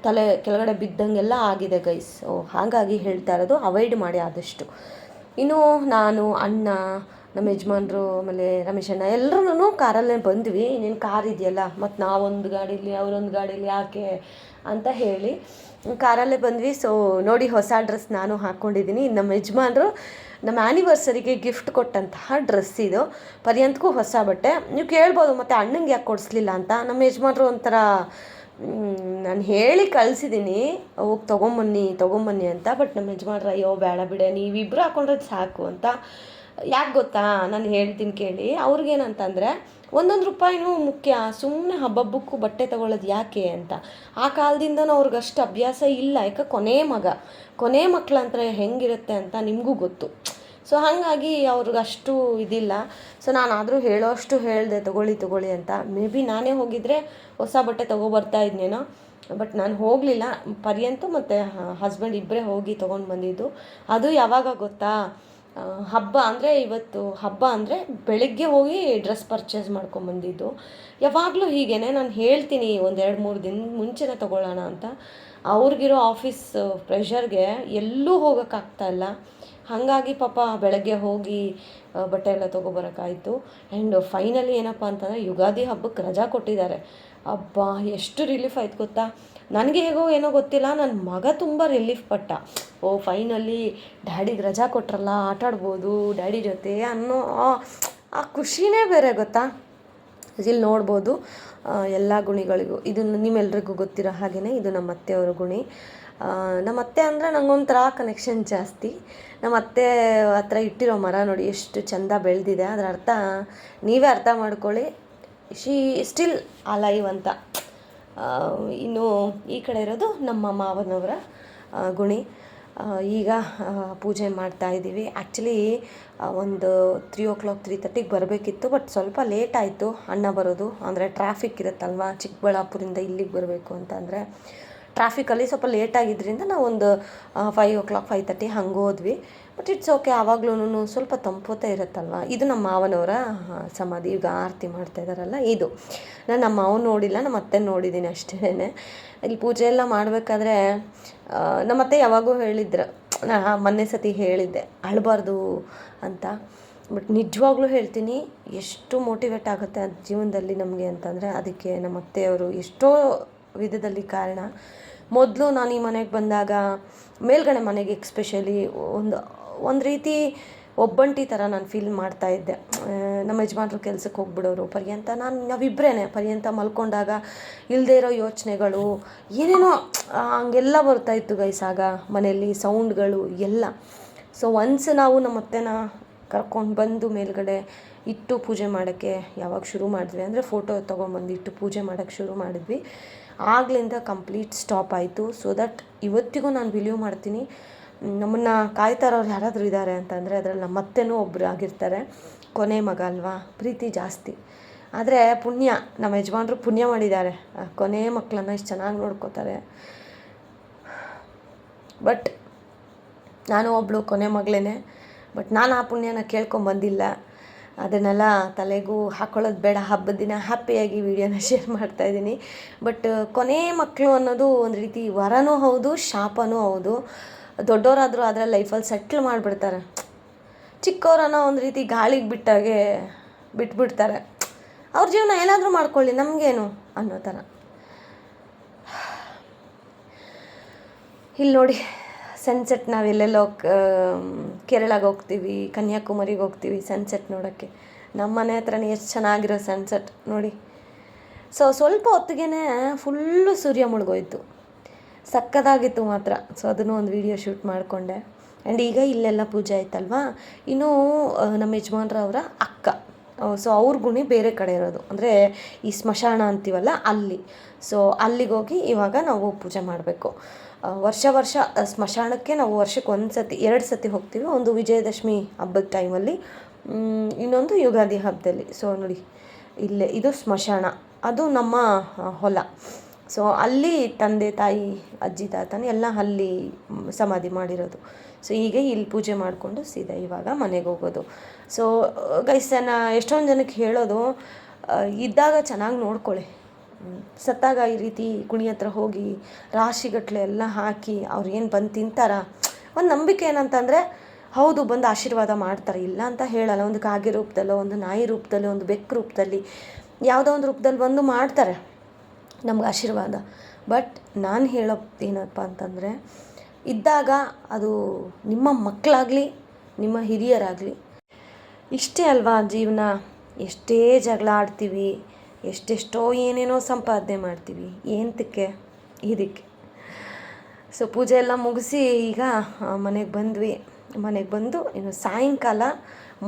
ತಲೆ ಕೆಳಗಡೆ ಬಿದ್ದಂಗೆಲ್ಲ ಆಗಿದೆ ಗೈಸ್. ಸೊ ಹಾಗಾಗಿ ಹೇಳ್ತಾ ಇರೋದು, ಅವಾಯ್ಡ್ ಮಾಡಿ ಆದಷ್ಟು. ಇನ್ನು ನಾನು, ಅಣ್ಣ, ನಮ್ಮ ಯಜಮಾನ್ರು, ಆಮೇಲೆ ರಮೇಶ್ ಅಣ್ಣ ಎಲ್ಲರೂ ಕಾರಲ್ಲೇ ಬಂದ್ವಿ. ಇನ್ನೇನು ಕಾರ್ ಇದೆಯಲ್ಲ, ಮತ್ತು ನಾವೊಂದು ಗಾಡೀಲಿ ಅವರೊಂದು ಗಾಡೀಲಿ ಯಾಕೆ ಅಂತ ಹೇಳಿ ಕಾರಲ್ಲೇ ಬಂದ್ವಿ. ಸೊ ನೋಡಿ, ಹೊಸ ಡ್ರೆಸ್ ನಾನು ಹಾಕ್ಕೊಂಡಿದ್ದೀನಿ. ನಮ್ಮ ಯಜಮಾನ್ರು ನಮ್ಮ ಆ್ಯನಿವರ್ಸರಿಗೆ ಗಿಫ್ಟ್ ಕೊಟ್ಟಂತಹ ಡ್ರೆಸ್ ಇದು. ಪರ್ಯಂತಕ್ಕೂ ಹೊಸ ಬಟ್ಟೆ. ನೀವು ಕೇಳ್ಬೋದು ಮತ್ತು ಅಣ್ಣಂಗೆ ಯಾಕೆ ಕೊಡಿಸ್ಲಿಲ್ಲ ಅಂತ. ನಮ್ಮ ಯಜಮಾನ್ರು ಒಂಥರ ನಾನು ಹೇಳಿ ಕಳಿಸಿದ್ದೀನಿ ಹೋಗಿ ತೊಗೊಂಬನ್ನಿ ಅಂತ. ಬಟ್ ನಮ್ಮ ಯಜಮಾನ್ರು ಅಯ್ಯೋ ಬೇಡ ಬಿಡೆ ನೀವಿಬ್ಬರು ಹಾಕೊಂಡ್ರೆ ಸಾಕು ಅಂತ. ಯಾಕೆ ಗೊತ್ತಾ, ನಾನು ಹೇಳ್ತೀನಿ ಕೇಳಿ. ಅವ್ರಿಗೇನಂತಂದರೆ ಒಂದೊಂದು ರೂಪಾಯಿನೂ ಮುಖ್ಯ, ಸುಮ್ಮನೆ ಹಬ್ಬಕ್ಕೂ ಬಟ್ಟೆ ತೊಗೊಳ್ಳೋದು ಯಾಕೆ ಅಂತ. ಆ ಕಾಲದಿಂದನೂ ಅವ್ರಿಗಷ್ಟು ಅಭ್ಯಾಸ ಇಲ್ಲ. ಯಾಕೆ ಕೊನೆ ಮಕ್ಕಳಂದ್ರೆ ಹೆಂಗಿರುತ್ತೆ ಅಂತ ನಿಮಗೂ ಗೊತ್ತು. ಸೊ ಹಾಗಾಗಿ ಅವ್ರಿಗಷ್ಟು ಇದಿಲ್ಲ. ಸೊ ನಾನಾದರೂ ಹೇಳೋಷ್ಟು ಹೇಳಿದೆ ತೊಗೊಳ್ಳಿ ಅಂತ. ಮೇ ಬಿ ನಾನೇ ಹೋಗಿದ್ದರೆ ಹೊಸ ಬಟ್ಟೆ ತೊಗೊಬರ್ತಾ ಇದ್ನೇನೋ. ಬಟ್ ನಾನು ಹೋಗಲಿಲ್ಲ. ಪರ್ಯಂತು ಮತ್ತು ಹಸ್ಬೆಂಡ್ ಇಬ್ಬರೇ ಹೋಗಿ ತೊಗೊಂಡು ಬಂದಿದ್ದು. ಅದು ಯಾವಾಗ ಗೊತ್ತಾ, ಇವತ್ತು ಹಬ್ಬ ಅಂದರೆ ಬೆಳಗ್ಗೆ ಹೋಗಿ ಡ್ರೆಸ್ ಪರ್ಚೇಸ್ ಮಾಡ್ಕೊಂಬಂದಿದ್ದು. ಯಾವಾಗಲೂ ಹೀಗೇ ನಾನು ಹೇಳ್ತೀನಿ 1-2-3 ದಿನದ ಮುಂಚೆನೇ ತೊಗೊಳ್ಳೋಣ ಅಂತ. ಅವ್ರಿಗಿರೋ ಆಫೀಸ್ ಪ್ರೆಷರ್ಗೆ ಎಲ್ಲೂ ಹೋಗೋಕ್ಕಾಗ್ತಾಯಿಲ್ಲ. ಹಾಗಾಗಿ ಪಾಪ ಬೆಳಗ್ಗೆ ಹೋಗಿ ಬಟ್ಟೆ ಎಲ್ಲ ತೊಗೊಬರೋಕ್ಕಾಯಿತು. ಆ್ಯಂಡ್ ಫೈನಲಿ ಏನಪ್ಪ ಅಂತಂದರೆ ಯುಗಾದಿ ಹಬ್ಬಕ್ಕೆ ರಜಾ ಕೊಟ್ಟಿದ್ದಾರೆ. ಅಬ್ಬಾ ಎಷ್ಟು ರಿಲೀಫ್ ಆಯ್ತು ಗೊತ್ತಾ. ನನಗೆ ಹೇಗೋ ಏನೋ ಗೊತ್ತಿಲ್ಲ, ನನ್ನ ಮಗ ತುಂಬ ರಿಲೀಫ್ ಪಟ್ಟ. ಫೈನಲಿ ಡ್ಯಾಡಿಗೆ ರಜಾ ಕೊಟ್ರಲ್ಲ, ಆಟಾಡ್ಬೋದು ಡ್ಯಾಡಿ ಜೊತೆ ಅನ್ನೋ ಆ ಖುಷಿನೇ ಬೇರೆ ಗೊತ್ತಾ. ಇಲ್ಲಿ ನೋಡ್ಬೋದು ಎಲ್ಲ ಗುಣಿಗಳಿಗೂ. ಇದು ನಿಮ್ಮೆಲ್ರಿಗೂ ಗೊತ್ತಿರೋ ಹಾಗೆಯೇ ಇದು ನಮ್ಮ ಅತ್ತೆಯವ್ರ ಗುಣಿ. ನಮ್ಮ ಅತ್ತೆ ಅಂದರೆ ನಂಗೊಂಥರ ಕನೆಕ್ಷನ್ ಜಾಸ್ತಿ. ನಮ್ಮ ಅತ್ತೆ ಹತ್ರ ಇಟ್ಟಿರೋ ಮರ ನೋಡಿ ಎಷ್ಟು ಚೆಂದ ಬೆಳೆದಿದೆ. ಅದರ ಅರ್ಥ ನೀವೇ ಅರ್ಥ ಮಾಡ್ಕೊಳ್ಳಿ, ಶಿ ಸ್ಟಿಲ್ ಅಲೈವ್ ಅಂತ. ಇನ್ನು ಈ ಕಡೆ ಇರೋದು ನಮ್ಮ ಮಾವನವರ ಗುಣಿ. ಈಗ ಪೂಜೆ ಮಾಡ್ತಾ ಇದ್ದೀವಿ. ಆ್ಯಕ್ಚುಲಿ ಒಂದು 3:00 3:30ಗೆ ಬರಬೇಕಿತ್ತು. ಬಟ್ ಸ್ವಲ್ಪ ಲೇಟ್ ಆಯಿತು ಅಣ್ಣ ಬರೋದು. ಅಂದರೆ ಟ್ರಾಫಿಕ್ ಇರುತ್ತಲ್ವ, ಚಿಕ್ಕಬಳ್ಳಾಪುರಿಂದ ಇಲ್ಲಿಗೆ ಬರಬೇಕು ಅಂತಂದರೆ ಟ್ರಾಫಿಕಲ್ಲಿ ಸ್ವಲ್ಪ ಲೇಟಾಗಿದ್ದರಿಂದ ನಾವು ಒಂದು 5:00 5:30 ಹಂಗೆ ಹೋದ್ವಿ. But it's okay. ಆವಾಗ್ಲೂ ಸ್ವಲ್ಪ ತಂಪೋತೆ ಇರುತ್ತಲ್ವ. ಇದು ನಮ್ಮ ಮಾವನವರ ಸಮಾಧಿ. ಈಗ ಆರತಿ ಮಾಡ್ತಾ ಇದ್ದಾರಲ್ಲ ಇದು. ನಾನು ನಮ್ಮ ಮಾವನ ನೋಡಿಲ್ಲ, ನಮ್ಮ ಅತ್ತೆ ನೋಡಿದ್ದೀನಿ ಅಷ್ಟೇ. ಇಲ್ಲಿ ಪೂಜೆ ಎಲ್ಲ ಮಾಡಬೇಕಾದ್ರೆ ನಮ್ಮ ಅತ್ತೆ ಯಾವಾಗೂ ಹೇಳಿದ್ರು, ಮೊನ್ನೆ ಸತಿ ಹೇಳಿದ್ದೆ ಅಳಬಾರ್ದು ಅಂತ. ಬಟ್ ನಿಜವಾಗ್ಲೂ ಹೇಳ್ತೀನಿ, ಎಷ್ಟು ಮೋಟಿವೇಟ್ ಆಗುತ್ತೆ ಅದು ಜೀವನದಲ್ಲಿ ನಮಗೆ ಅಂತಂದರೆ ಅದಕ್ಕೆ ನಮ್ಮ ಅತ್ತೆಯವರು ಎಷ್ಟೋ ವಿಧದಲ್ಲಿ ಕಾರಣ. ಮೊದಲು ನಾನು ಈ ಮನೆಗೆ ಬಂದಾಗ ಮೇಲ್ಗಡೆ ಮನೆಗೆ ಎಕ್ಸ್ಪೆಷಲಿ ಒಂದು ರೀತಿ ಒಬ್ಬಂಟಿ ಥರ ನಾನು ಫೀಲ್ ಮಾಡ್ತಾಯಿದ್ದೆ. ನಮ್ಮ ಯಜಮಾನ್ರು ಕೆಲಸಕ್ಕೆ ಹೋಗ್ಬಿಡೋರು. ನಾವಿಬ್ಬರೇ ಪರ್ಯಂತ ಮಲ್ಕೊಂಡಾಗ ಇಲ್ಲದೇ ಇರೋ ಯೋಚನೆಗಳು ಏನೇನೋ ಹಂಗೆಲ್ಲ ಬರ್ತಾಯಿತ್ತು ಗೈಸ್. ಆಗ ಮನೆಯಲ್ಲಿ ಸೌಂಡ್ಗಳು ಎಲ್ಲ. ಸೊ ಒನ್ಸ್ ನಾವು ನಮ್ಮ ಅತ್ತೆನ ಕರ್ಕೊಂಡು ಬಂದು ಮೇಲ್ಗಡೆ ಇಟ್ಟು ಪೂಜೆ ಮಾಡೋಕ್ಕೆ ಯಾವಾಗ ಶುರು ಮಾಡಿದ್ವಿ ಅಂದರೆ ಫೋಟೋ ತೊಗೊಂಬಂದು ಇಟ್ಟು ಪೂಜೆ ಮಾಡೋಕ್ಕೆ ಶುರು ಮಾಡಿದ್ವಿ. ಆಗ್ಲಿಂದ ಕಂಪ್ಲೀಟ್ ಸ್ಟಾಪ್ ಆಯಿತು. ಸೊ ದಟ್ ಇವತ್ತಿಗೂ ನಾನು ಬಿಲೀವ್ ಮಾಡ್ತೀನಿ, ನಮ್ಮನ್ನು ಕಾಯ್ತಾರೋರು ಯಾರಾದರೂ ಇದ್ದಾರೆ ಅಂತಂದರೆ ಅದರಲ್ಲಿ ನಮ್ಮ ಅತ್ತೆನೂ ಒಬ್ಬರು ಆಗಿರ್ತಾರೆ. ಕೊನೆ ಮಗ ಅಲ್ವಾ, ಪ್ರೀತಿ ಜಾಸ್ತಿ. ಆದರೆ ಪುಣ್ಯ, ನಮ್ಮ ಯಜಮಾನ್ರು ಪುಣ್ಯ ಮಾಡಿದ್ದಾರೆ. ಕೊನೆ ಮಕ್ಕಳನ್ನು ಇಷ್ಟು ಚೆನ್ನಾಗಿ ನೋಡ್ಕೋತಾರೆ. ಬಟ್ ನಾನು ಒಬ್ಬಳು ಕೊನೆ ಮಗಳೇ. ಬಟ್ ನಾನು ಆ ಪುಣ್ಯನ ಕೇಳ್ಕೊಂಬಂದಿಲ್ಲ. ಅದನ್ನೆಲ್ಲ ತಲೆಗೂ ಹಾಕ್ಕೊಳ್ಳೋದು ಬೇಡ. ಹಬ್ಬದ ದಿನ ಹ್ಯಾಪಿಯಾಗಿ ವೀಡಿಯೋನ ಶೇರ್ ಮಾಡ್ತಾಯಿದ್ದೀನಿ. ಬಟ್ ಕೊನೆ ಮಕ್ಕಳು ಅನ್ನೋದು ಒಂದು ರೀತಿ ವರನೂ ಹೌದು, ಶಾಪನೂ ಹೌದು. ದೊಡ್ಡವರಾದರೂ ಅದರ ಲೈಫಲ್ಲಿ ಸೆಟ್ಲ್ ಮಾಡಿಬಿಡ್ತಾರೆ. ಚಿಕ್ಕವರನ್ನ ಒಂದು ರೀತಿ ಗಾಳಿಗೆ ಬಿಟ್ಟಾಗೆ ಬಿಟ್ಬಿಡ್ತಾರೆ. ಅವ್ರ ಜೀವನ ಏನಾದರೂ ಮಾಡ್ಕೊಳ್ಳಿ, ನಮಗೇನು ಅನ್ನೋ ಥರ. ಇಲ್ಲಿ ನೋಡಿ ಸನ್ಸೆಟ್. ನಾವೆಲ್ಲೆಲ್ಲೋ ಕೇರಳಗೆ ಹೋಗ್ತೀವಿ, ಕನ್ಯಾಕುಮಾರಿಗೆ ಹೋಗ್ತೀವಿ ಸನ್ಸೆಟ್ ನೋಡೋಕ್ಕೆ. ನಮ್ಮ ಮನೆ ಹತ್ರನೇ ಎಷ್ಟು ಚೆನ್ನಾಗಿರೋ ಸನ್ಸೆಟ್ ನೋಡಿ. ಸೊ ಸ್ವಲ್ಪ ಹೊತ್ತಿಗೆ ಫುಲ್ಲು ಸೂರ್ಯ ಮುಳುಗೋಯ್ತು. ಸಕ್ಕತ್ತಾಗಿತ್ತು ಮಾತ್ರ. ಸೊ ಅದನ್ನು ಒಂದು ವೀಡಿಯೋ ಶೂಟ್ ಮಾಡಿಕೊಂಡೆ. ಆ್ಯಂಡ್ ಈಗ ಇಲ್ಲೆಲ್ಲ ಪೂಜೆ ಆಯ್ತಲ್ವಾ. ಇನ್ನೂ ನಮ್ಮ ಯಜಮಾನ್ರವರ ಅಕ್ಕ, ಸೊ ಅವ್ರ ಗುಣಿ ಬೇರೆ ಕಡೆ ಇರೋದು, ಅಂದರೆ ಈ ಸ್ಮಶಾನ ಅಂತೀವಲ್ಲ ಅಲ್ಲಿ. ಸೊ ಅಲ್ಲಿಗೆ ಹೋಗಿ ಇವಾಗ ನಾವು ಪೂಜೆ ಮಾಡಬೇಕು. ವರ್ಷ ಸ್ಮಶಾನಕ್ಕೆ ನಾವು ವರ್ಷಕ್ಕೆ 2 ಸತಿ ಹೋಗ್ತೀವಿ. ಒಂದು ವಿಜಯದಶಮಿ ಹಬ್ಬದ ಟೈಮಲ್ಲಿ, ಇನ್ನೊಂದು ಯುಗಾದಿ ಹಬ್ಬದಲ್ಲಿ. ಸೊ ನೋಡಿ ಇಲ್ಲೇ ಇದು ಸ್ಮಶಾನ, ಅದು ನಮ್ಮ ಹೊಲ. ಸೊ ಅಲ್ಲಿ ತಂದೆ ತಾಯಿ ಅಜ್ಜಿ ತಾತನ ಎಲ್ಲ ಅಲ್ಲಿ ಸಮಾಧಿ ಮಾಡಿರೋದು. ಸೊ ಹೀಗೆ ಇಲ್ಲಿ ಪೂಜೆ ಮಾಡಿಕೊಂಡು ಸೀದಾ ಇವಾಗ ಮನೆಗೆ ಹೋಗೋದು. ಸೊ ಗೈಸನ್ನ ಎಷ್ಟೊಂದು ಜನಕ್ಕೆ ಹೇಳೋದು, ಇದ್ದಾಗ ಚೆನ್ನಾಗಿ ನೋಡ್ಕೊಳ್ಳಿ, ಸತ್ತಾಗ ಈ ರೀತಿ ಕುಣಿ ಹತ್ರ ಹೋಗಿ ರಾಶಿಗಟ್ಟಲೆ ಎಲ್ಲ ಹಾಕಿ ಅವ್ರು ಏನು ಬಂದು ತಿಂತಾರ. ಒಂದು ನಂಬಿಕೆ ಏನಂತಂದರೆ ಹೌದು ಬಂದು ಆಶೀರ್ವಾದ ಮಾಡ್ತಾರೆ, ಇಲ್ಲ ಅಂತ ಹೇಳಲ್ಲ. ಒಂದು ಕಾಗೆ ರೂಪದಲ್ಲೋ, ಒಂದು ನಾಯಿ ರೂಪದಲ್ಲೋ, ಒಂದು ಬೆಕ್ಕು ರೂಪದಲ್ಲಿ, ಯಾವುದೋ ಒಂದು ರೂಪದಲ್ಲಿ ಬಂದು ಮಾಡ್ತಾರೆ ನಮ್ಗೆ ಆಶೀರ್ವಾದ. ಬಟ್ ನಾನು ಹೇಳೋದೇನಪ್ಪ ಅಂತಂದರೆ, ಇದ್ದಾಗ ಅದು ನಿಮ್ಮ ಮಕ್ಕಳಾಗಲಿ ನಿಮ್ಮ ಹಿರಿಯರಾಗಲಿ, ಇಷ್ಟೇ ಅಲ್ವಾ ಜೀವನ. ಎಷ್ಟೇ ಜಗಳ ಆಡ್ತೀವಿ, ಎಷ್ಟೆಷ್ಟೋ ಏನೇನೋ ಸಂಪಾದನೆ ಮಾಡ್ತೀವಿ, ಏನಕ್ಕೆ ಇದಕ್ಕೆ. ಸೊ ಪೂಜೆ ಎಲ್ಲ ಮುಗಿಸಿ ಈಗ ಮನೆಗೆ ಬಂದ್ವಿ. ಮನೆಗೆ ಬಂದು ಇನ್ನು ಸಾಯಂಕಾಲ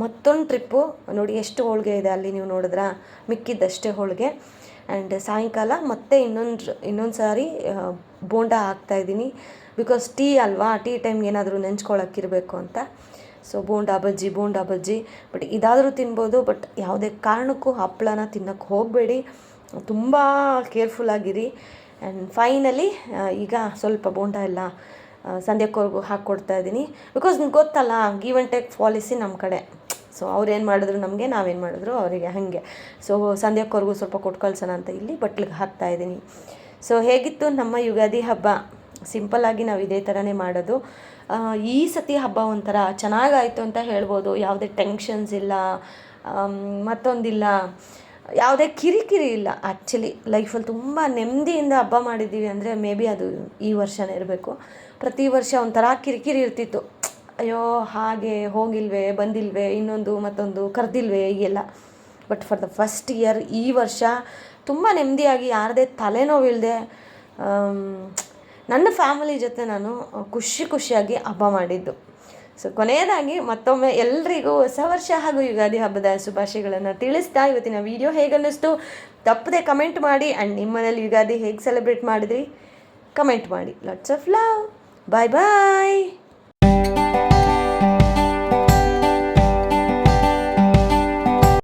ಮತ್ತೊಂದು ಟ್ರಿಪ್ಪು. ನೋಡಿ ಎಷ್ಟು ಹೋಳಿಗೆ ಇದೆ ಅಲ್ಲಿ, ನೀವು ನೋಡಿದ್ರಾ, ಮಿಕ್ಕಿದ್ದಷ್ಟೇ ಹೋಳಿಗೆ. ಆ್ಯಂಡ್ ಸಾಯಂಕಾಲ ಮತ್ತೆ ಇನ್ನೊಂದು ಸಾರಿ ಬೋಂಡ ಹಾಕ್ತಾಯಿದ್ದೀನಿ. ಬಿಕಾಸ್ ಟೀ ಅಲ್ವಾ, ಟೀ ಟೈಮ್ಗೆ ಏನಾದರೂ ನೆಂಚ್ಕೊಳಕ್ಕಿರಬೇಕು ಅಂತ. So bonda bajji. ಬಟ್ ಇದಾದರೂ ತಿನ್ಬೋದು, ಬಟ್ ಯಾವುದೇ ಕಾರಣಕ್ಕೂ ಹಪ್ಪಳನ ತಿನ್ನೋಕ್ಕೆ ಹೋಗಬೇಡಿ, ತುಂಬ ಕೇರ್ಫುಲ್ಲಾಗಿರಿ. ಆ್ಯಂಡ್ ಫೈನಲಿ ಈಗ ಸ್ವಲ್ಪ ಬೋಂಡ ಎಲ್ಲ ಸಂಧ್ಯಾಕ್ಕವ್ರಿಗೂ ಹಾಕ್ಕೊಡ್ತಾಯಿದ್ದೀನಿ. ಬಿಕಾಸ್ ಗೊತ್ತಲ್ಲ, ಗಿವ್ ಆ್ಯಂಡ್ ಟೇಕ್ ಪಾಲಿಸಿ ನಮ್ಮ ಕಡೆ. ಸೊ ಅವ್ರೇನು ಮಾಡಿದ್ರು ನಮಗೆ, ನಾವೇನು ಮಾಡಿದ್ರು ಅವರಿಗೆ, ಹಾಗೆ. ಸೊ ಸಂಧ್ಯಾಕ್ಕವ್ರಿಗೂ ಸ್ವಲ್ಪ ಕೊಟ್ಟು ಕಳ್ಸೋಣ ಅಂತ ಇಲ್ಲಿ ಬಟ್ಲಿಗೆ ಹಾಕ್ತಾಯಿದ್ದೀನಿ. ಸೊ ಹೇಗಿತ್ತು ನಮ್ಮ ಯುಗಾದಿ ಹಬ್ಬ? ಸಿಂಪಲ್ಲಾಗಿ ನಾವು ಇದೇ ಥರನೇ ಮಾಡೋದು. ಈ ಸತಿ ಹಬ್ಬ ಒಂಥರ ಚೆನ್ನಾಗಾಯಿತು ಅಂತ ಹೇಳ್ಬೋದು. ಯಾವುದೇ ಟೆನ್ಷನ್ಸ್ ಇಲ್ಲ, ಮತ್ತೊಂದಿಲ್ಲ, ಯಾವುದೇ ಕಿರಿಕಿರಿ ಇಲ್ಲ. ಆ್ಯಕ್ಚುಲಿ ಲೈಫಲ್ಲಿ ತುಂಬ ನೆಮ್ಮದಿಯಿಂದ ಹಬ್ಬ ಮಾಡಿದ್ದೀವಿ ಅಂದರೆ ಮೇ ಬಿ ಅದು ಈ ವರ್ಷನೇ ಇರಬೇಕು. ಪ್ರತಿ ವರ್ಷ ಒಂಥರ ಕಿರಿಕಿರಿ ಇರ್ತಿತ್ತು. ಅಯ್ಯೋ ಹಾಗೆ ಹೋಗಿಲ್ವೇ, ಬಂದಿಲ್ವೇ, ಇನ್ನೊಂದು ಮತ್ತೊಂದು ಕರೆದಿಲ್ವೇ, ಹೀಗೆಲ್ಲ. But for the first year ಈ ವರ್ಷ ತುಂಬ ನೆಮ್ಮದಿಯಾಗಿ, ಯಾರದೇ ತಲೆನೋವಿಲ್ಲದೆ ನನ್ನ ಫ್ಯಾಮಿಲಿ ಜೊತೆ ನಾನು ಖುಷಿಯಾಗಿ ಹಬ್ಬ ಮಾಡಿದ್ದು. ಸೊ ಕೊನೆಯದಾಗಿ ಮತ್ತೊಮ್ಮೆ ಎಲ್ರಿಗೂ ಹೊಸ ವರ್ಷ ಹಾಗೂ ಯುಗಾದಿ ಹಬ್ಬದ ಶುಭಾಶಯಗಳನ್ನು ತಿಳಿಸ್ತಾ ಇವತ್ತಿನ ವಿಡಿಯೋ ಹೇಗನ್ನಿಸ್ತು ತಪ್ಪದೆ ಕಮೆಂಟ್ ಮಾಡಿ. ಆ್ಯಂಡ್ ನಿಮ್ಮ ಮನೇಲಿ ಯುಗಾದಿ ಹೇಗೆ ಸೆಲೆಬ್ರೇಟ್ ಮಾಡಿದ್ರಿ ಕಮೆಂಟ್ ಮಾಡಿ. Lots of love. Bye bye.